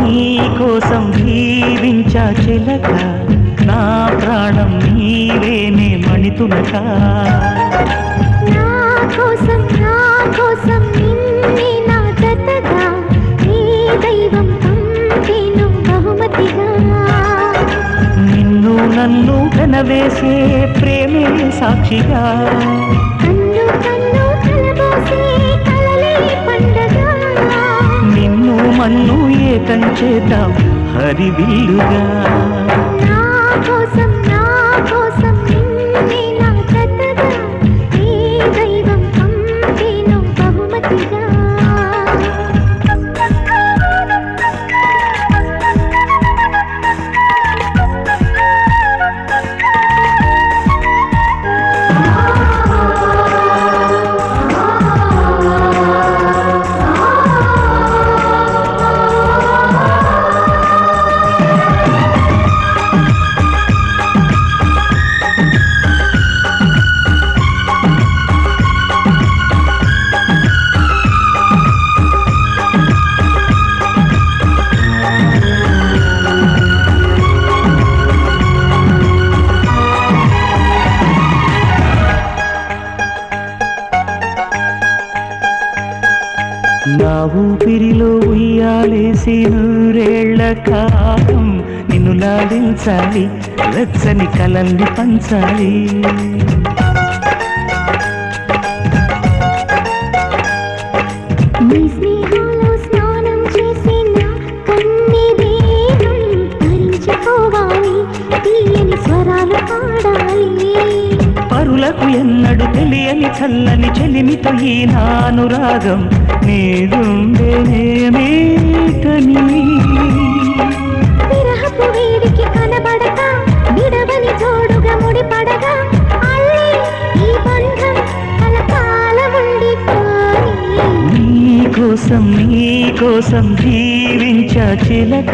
నీకోసం జీవించా చిలక నా ప్రాణం నీవేనే మణితునక నా కోసం నిన్నే నా జతగా నీ దైవం పంపేను బహుమతిగా నిన్ను నన్ను కనవేసే ప్రేమే సాక్షిగా కన్ను కలబోసే కలలే పండగ నిన్ను మన్ను ఏకం చేద్దాం హరివిల్లుగా నా కోసం నిన్నే నా జతగా నీ దైవం పంపేను బహుమతిగా నా ఊపిరిలో ఉయ్యాలేసి నూరేళ్ల కాలం నిన్ను లాడించాలి వెచ్చని కలల్ని పంచాలి నీ స్నేహంలో స్నానం చేసి నా కన్ని దేహం ధరించుకోవాలి తీయని స్వరాలు పాడాలి పరులకు ఎన్నడు తెలియని చల్లని చెలిమితో ఈ నానురాగం నీదుండేనేమేటని విరహపు వేడికి కనబడక విడవని జోడుగా ముడిపడగా అల్లి ఈ బంధం కలకాలముండిపోయి నీకోసం జీవించా చిలక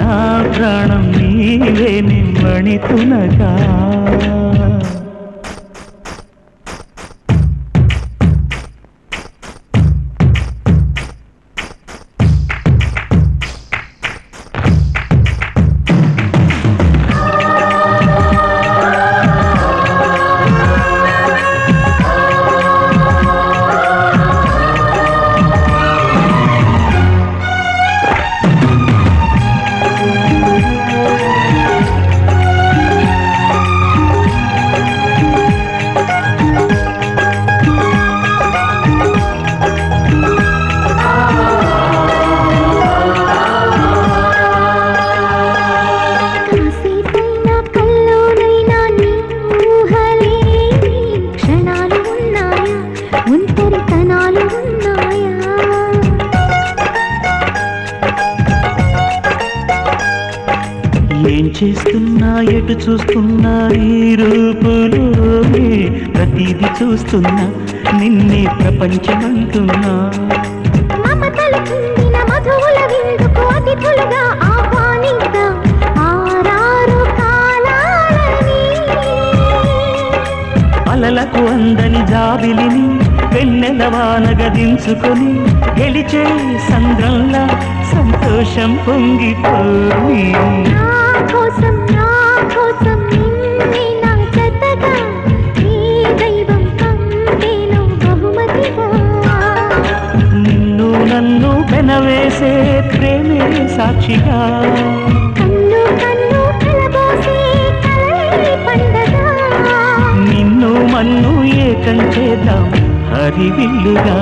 నా ప్రాణం నీవే నిమ్మణితునగా ఏం చేస్తున్నా ఎటు చూస్తున్నా ఈ రూపులోనే ప్రతిదీ చూస్తున్నా నిన్నే ప్రపంచమంటున్నా మమతలు కుందిన మధువుల విందుకు అతిథులుగా ఆహ్వానిద్దాం ఆరారు కాలాలని అలలకు అందని జాబిలిని వెన్నెలవానగా దించుకొని గెలిచే సంద్రంలా సంతోషం పొంగిపోయి నా కోసం నిన్నే నా జతగా నీ దైవం పంపేను బహుమతిగా నిన్ను నన్ను పెనవేసే ప్రేమే సాక్షిగా కన్ను కలబోసే కలలే పండగ నిన్ను మన్ను ఏకం చేద్దాం హరివిల్లుగా